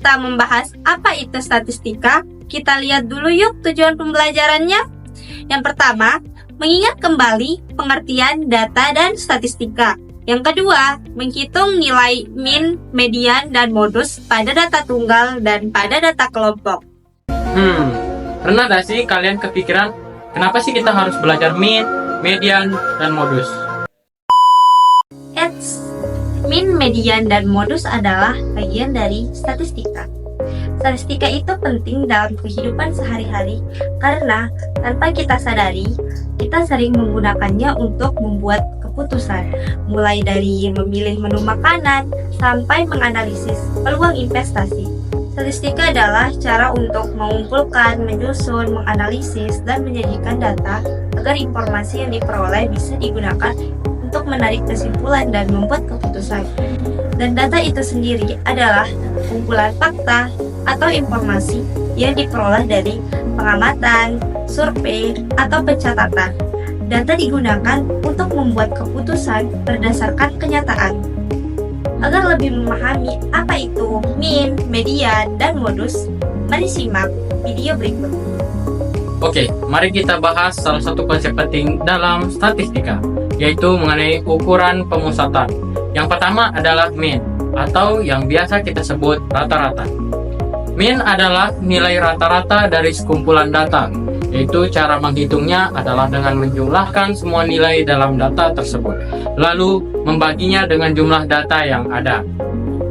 kita membahas apa itu statistika, kita lihat dulu yuk tujuan pembelajarannya. Yang pertama, mengingat kembali pengertian data dan statistika. Yang kedua, menghitung nilai min, median, dan modus pada data tunggal dan pada data kelompok. Pernah gak sih kalian kepikiran kenapa sih kita harus belajar min, median, dan modus? Min, median, dan modus adalah bagian dari statistika. Statistika itu penting dalam kehidupan sehari-hari karena tanpa kita sadari, kita sering menggunakannya untuk membuat keputusan, mulai dari memilih menu makanan sampai menganalisis peluang investasi. Statistika adalah cara untuk mengumpulkan, menyusun, menganalisis, dan menyajikan data agar informasi yang diperoleh bisa digunakan untuk menarik kesimpulan dan membuat keputusan. Dan data itu sendiri adalah kumpulan fakta atau informasi yang diperoleh dari pengamatan, survei, atau pencatatan. Data digunakan untuk membuat keputusan berdasarkan kenyataan. Agar lebih memahami apa itu min, median, dan modus, mari simak video berikut. Oke, mari kita bahas salah satu konsep penting dalam statistika, yaitu mengenai ukuran pemusatan. Yang pertama adalah min, atau yang biasa kita sebut rata-rata. Min adalah nilai rata-rata dari sekumpulan data, yaitu cara menghitungnya adalah dengan menjumlahkan semua nilai dalam data tersebut, lalu membaginya dengan jumlah data yang ada.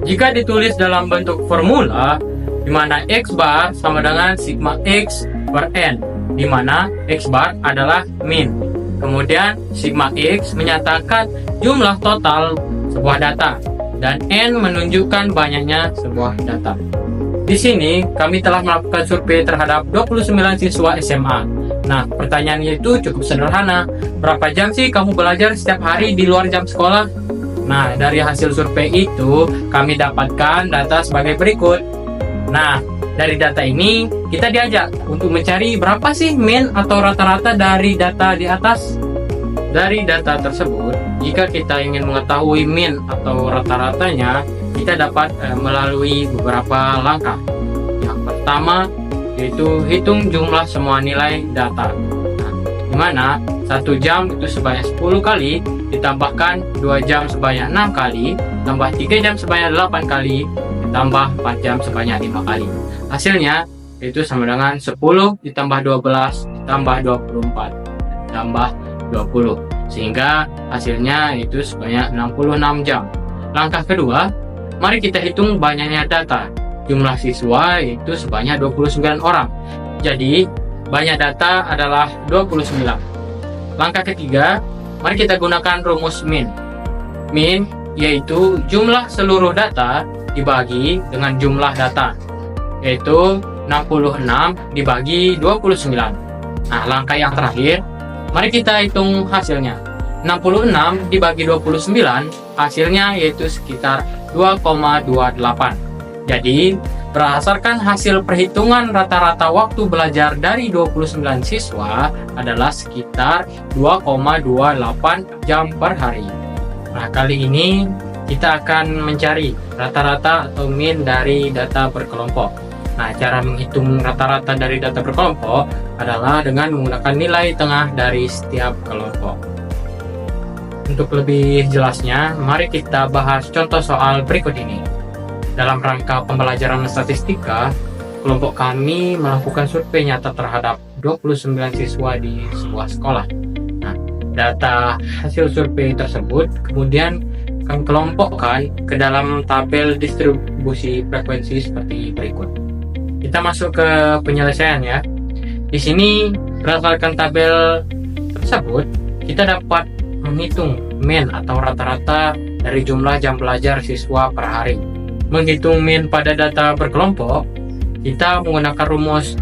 Jika ditulis dalam bentuk formula, di mana X bar sama dengan sigma X per N, di mana X bar adalah min. Kemudian sigma X menyatakan jumlah total sebuah data, dan N menunjukkan banyaknya sebuah data. Di sini kami telah melakukan survei terhadap 29 siswa SMA. Nah, pertanyaannya itu cukup sederhana. Berapa jam sih kamu belajar setiap hari di luar jam sekolah? Nah, dari hasil survei itu kami dapatkan data sebagai berikut. Nah, dari data ini kita diajak untuk mencari berapa sih min atau rata-rata dari data di atas. Dari data tersebut, jika kita ingin mengetahui min atau rata-ratanya, kita dapat melalui beberapa langkah. Yang pertama yaitu hitung jumlah semua nilai data. Nah, di mana 1 jam itu sebanyak 10 kali, ditambahkan 2 jam sebanyak 6 kali, tambah 3 jam sebanyak 8 kali, ditambah 4 jam sebanyak 5 kali. Hasilnya itu sama dengan 10 ditambah 12 ditambah 24 ditambah 20, sehingga hasilnya itu sebanyak 66 jam. Langkah kedua, mari kita hitung banyaknya data. Jumlah siswa itu sebanyak 29 orang. Jadi, banyak data adalah 29. Langkah ketiga, mari kita gunakan rumus min. Min yaitu jumlah seluruh data dibagi dengan jumlah data, yaitu 66 dibagi 29. Nah, langkah yang terakhir, mari kita hitung hasilnya. 66 dibagi 29, hasilnya yaitu sekitar 2,28. Jadi, berdasarkan hasil perhitungan rata-rata waktu belajar dari 29 siswa adalah sekitar 2,28 jam per hari. Nah, kali ini kita akan mencari rata-rata atau min dari data berkelompok. Nah, cara menghitung rata-rata dari data berkelompok adalah dengan menggunakan nilai tengah dari setiap kelompok. Untuk lebih jelasnya, mari kita bahas contoh soal berikut ini. Dalam rangka pembelajaran statistika, kelompok kami melakukan survei nyata terhadap 29 siswa di sebuah sekolah. Nah, data hasil survei tersebut kemudian kami kelompokkan ke dalam tabel distribusi frekuensi seperti berikut. Kita masuk ke penyelesaian ya. Di sini berdasarkan tabel tersebut, kita dapat menghitung min atau rata-rata dari jumlah jam belajar siswa per hari. Menghitung min pada data berkelompok, kita menggunakan rumus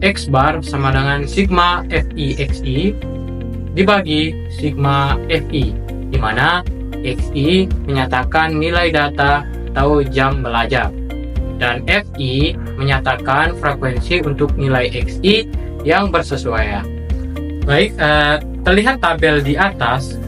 X bar sama dengan sigma FI XI dibagi sigma FI, di mana XI menyatakan nilai data atau jam belajar, dan FI menyatakan frekuensi untuk nilai XI yang bersesuaian. Baik, terlihat tabel di atas,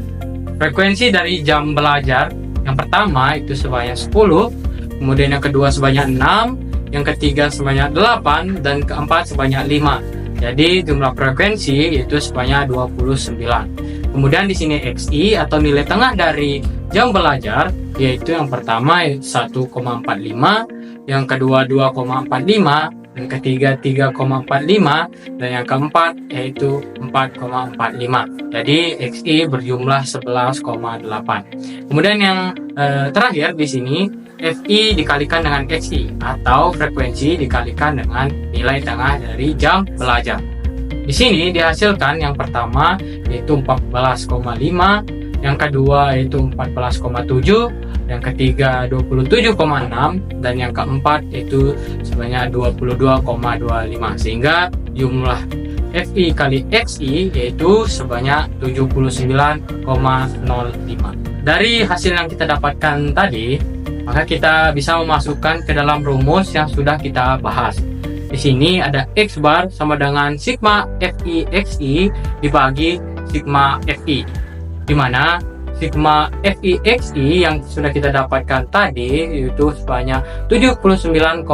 frekuensi dari jam belajar yang pertama itu sebanyak 10, kemudian yang kedua sebanyak 6, yang ketiga sebanyak 8, dan keempat sebanyak 5. Jadi jumlah frekuensi itu sebanyak 29. Kemudian di sini XI atau nilai tengah dari jam belajar, yaitu yang pertama 1,45, yang kedua 2,45, yang ketiga 3,45, dan yang keempat yaitu 4,45. Jadi XI berjumlah 11,8. Kemudian yang terakhir di sini FI dikalikan dengan XI atau frekuensi dikalikan dengan nilai tengah dari jam belajar. Di sini dihasilkan yang pertama yaitu 14,5, yang kedua yaitu 14,7, yang ketiga 27,6, dan yang keempat yaitu sebanyak 22,25, sehingga jumlah FI kali XI yaitu sebanyak 79,05. Dari hasil yang kita dapatkan tadi, maka kita bisa memasukkan ke dalam rumus yang sudah kita bahas. Di sini ada X bar sama dengan sigma FI XI dibagi sigma FI, di mana sigma FI XI yang sudah kita dapatkan tadi yaitu sebanyak 79,05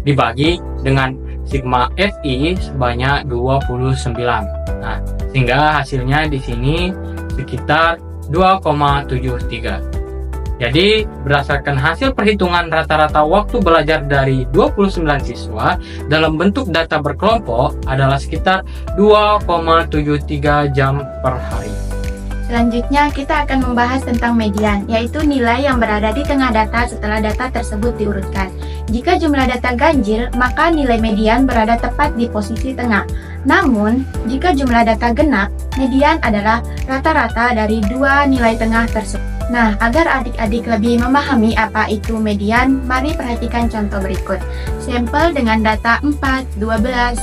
dibagi dengan sigma FI sebanyak 29. Nah, sehingga hasilnya di sini sekitar 2,73. Jadi, berdasarkan hasil perhitungan rata-rata waktu belajar dari 29 siswa dalam bentuk data berkelompok adalah sekitar 2,73 jam per hari. Selanjutnya kita akan membahas tentang median, yaitu nilai yang berada di tengah data setelah data tersebut diurutkan. Jika jumlah data ganjil, maka nilai median berada tepat di posisi tengah. Namun, jika jumlah data genap, median adalah rata-rata dari dua nilai tengah tersebut. Nah, agar adik-adik lebih memahami apa itu median, mari perhatikan contoh berikut. Sampel dengan data 4, 12,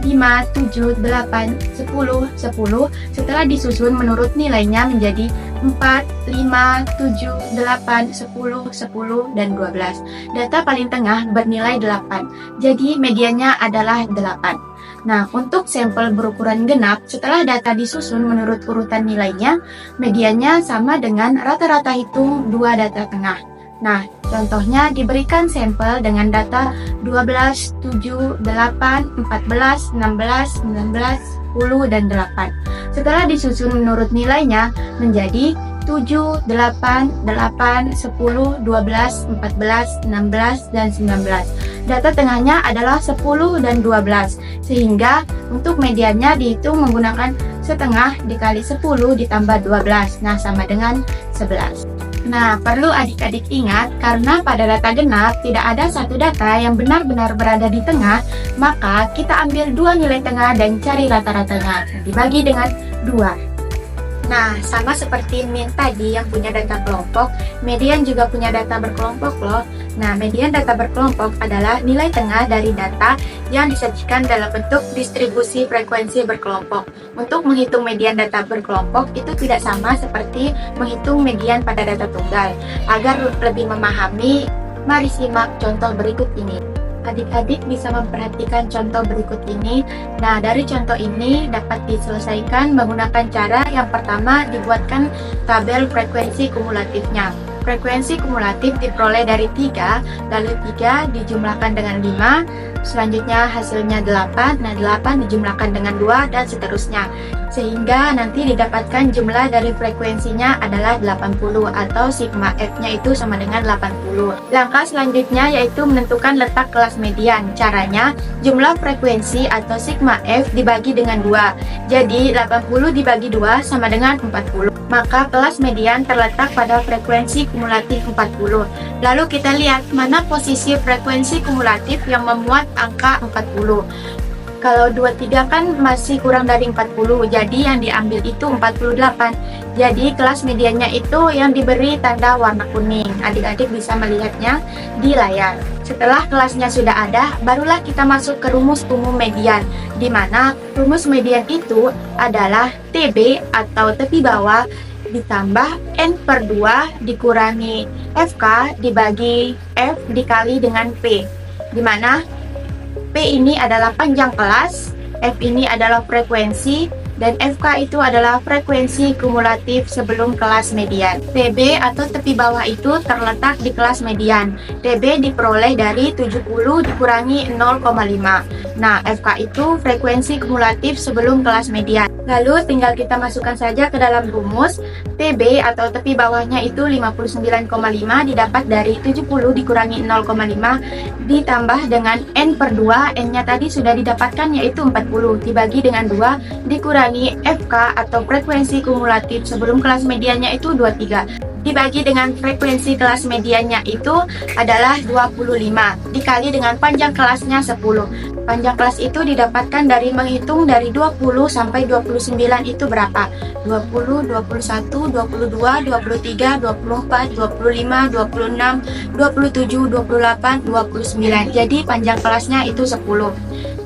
5, 7, 8, 10, 10 setelah disusun menurut nilainya menjadi 4, 5, 7, 8, 10, 10, dan 12. Data paling tengah bernilai 8, jadi mediannya adalah 8. Nah, untuk sampel berukuran genap, setelah data disusun menurut urutan nilainya, mediannya sama dengan rata-rata hitung dua data tengah. Nah, contohnya diberikan sampel dengan data 12, 7, 8, 14, 16, 19, 10, dan 8. Setelah disusun menurut nilainya menjadi 7, 8, 8, 10, 12, 14, 16, dan 19. Data tengahnya adalah 10 dan 12, sehingga untuk mediannya dihitung menggunakan setengah dikali 10 ditambah 12, nah sama dengan 11. Nah, perlu adik-adik ingat, karena pada data genap tidak ada satu data yang benar-benar berada di tengah, maka kita ambil dua nilai tengah dan cari rata-ratanya, dibagi dengan 2. Nah, sama seperti min tadi yang punya data kelompok, median juga punya data berkelompok loh. Nah, median data berkelompok adalah nilai tengah dari data yang disajikan dalam bentuk distribusi frekuensi berkelompok. Untuk menghitung median data berkelompok itu tidak sama seperti menghitung median pada data tunggal. Agar lebih memahami, mari simak contoh berikut ini. Adik-adik bisa memperhatikan contoh berikut ini. Nah, dari contoh ini dapat diselesaikan menggunakan cara yang pertama dibuatkan tabel frekuensi kumulatifnya. Frekuensi kumulatif diperoleh dari 3, lalu 3 dijumlahkan dengan 5, selanjutnya hasilnya 8, nah 8 dijumlahkan dengan 2, dan seterusnya. Sehingga nanti didapatkan jumlah dari frekuensinya adalah 80 atau sigma F-nya itu sama dengan 80. Langkah selanjutnya yaitu menentukan letak kelas median. Caranya, jumlah frekuensi atau sigma F dibagi dengan 2. Jadi 80 dibagi 2 sama dengan 40. Maka kelas median terletak pada frekuensi kumulatif 40. Lalu kita lihat mana posisi frekuensi kumulatif yang memuat angka 40. Kalau 23 kan masih kurang dari 40, jadi yang diambil itu 48. Jadi kelas mediannya itu yang diberi tanda warna kuning. Adik-adik bisa melihatnya di layar. Setelah kelasnya sudah ada, barulah kita masuk ke rumus umum median, di mana rumus median itu adalah TB atau tepi bawah ditambah N/2 dikurangi FK dibagi F dikali dengan P, di mana P ini adalah panjang kelas, F ini adalah frekuensi, Dan FK itu adalah frekuensi kumulatif sebelum kelas median. TB atau tepi bawah itu terletak di kelas median. TB diperoleh dari 70 dikurangi 0,5. Nah, FK itu frekuensi kumulatif sebelum kelas median. Lalu tinggal kita masukkan saja ke dalam rumus. TB atau tepi bawahnya itu 59,5 didapat dari 70 dikurangi 0,5 ditambah dengan N/2. N-nya tadi sudah didapatkan yaitu 40 dibagi dengan 2 dikurangi FK atau frekuensi kumulatif sebelum kelas mediannya itu 23 dibagi dengan frekuensi kelas mediannya itu adalah 25 dikali dengan panjang kelasnya 10. Panjang kelas itu didapatkan dari menghitung dari 20 sampai 29 itu berapa? 20, 21, 22, 23, 24, 25, 26, 27, 28, 29. Jadi panjang kelasnya itu 10.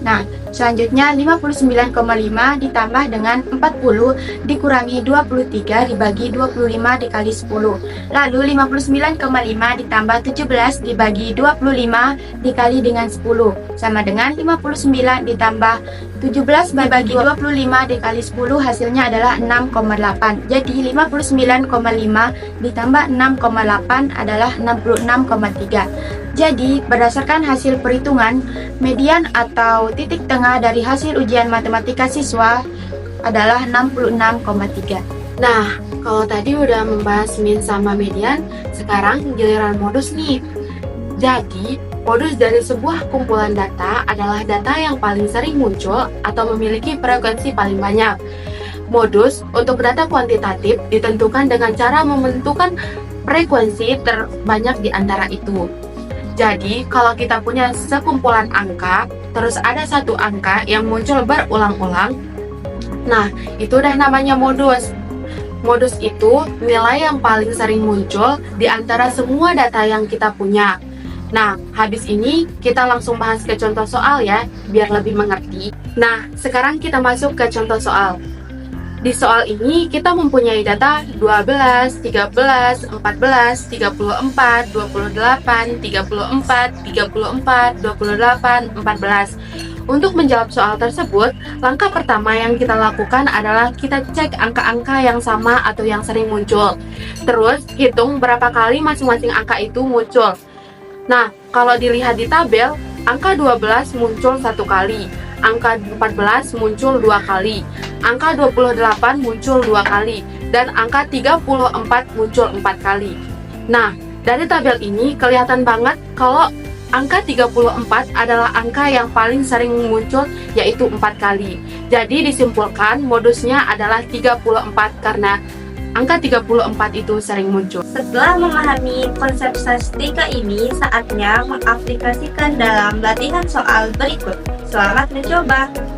Nah, selanjutnya 59,5 ditambah dengan 40 dikurangi 23 dibagi 25 dikali 10. Lalu 59,5 ditambah 17 dibagi 25 dikali dengan 10 sama dengan 59 ditambah 17 dibagi 25 dikali 10 hasilnya adalah 6,8. Jadi 59,5 ditambah 6,8 adalah 66,3. Jadi, berdasarkan hasil perhitungan, median atau titik tengah dari hasil ujian matematika siswa adalah 66,3. Nah, kalau tadi udah membahas min sama median, sekarang giliran modus nih. Jadi, modus dari sebuah kumpulan data adalah data yang paling sering muncul atau memiliki frekuensi paling banyak. Modus untuk data kuantitatif ditentukan dengan cara membentukkan frekuensi terbanyak di antara itu. Jadi, kalau kita punya sekumpulan angka, terus ada satu angka yang muncul berulang-ulang, nah, itu udah namanya modus. Modus itu nilai yang paling sering muncul di antara semua data yang kita punya. Nah, habis ini kita langsung bahas ke contoh soal ya, biar lebih mengerti. Nah, sekarang kita masuk ke contoh soal. Di soal ini kita mempunyai data 12, 13, 14, 34, 28, 34, 34, 28, 14. Untuk menjawab soal tersebut, langkah pertama yang kita lakukan adalah kita cek angka-angka yang sama atau yang sering muncul. Terus, hitung berapa kali masing-masing angka itu muncul. Nah, kalau dilihat di tabel, angka 12 muncul 1 kali, angka 14 muncul 2 kali, angka 28 muncul 2 kali, dan angka 34 muncul 4 kali. Nah, dari tabel ini kelihatan banget kalau angka 34 adalah angka yang paling sering muncul, yaitu 4 kali. Jadi disimpulkan modusnya adalah 34 karena angka 34 itu sering muncul. Setelah memahami konsep statistika ini, saatnya mengaplikasikan dalam latihan soal berikut. Selamat mencoba!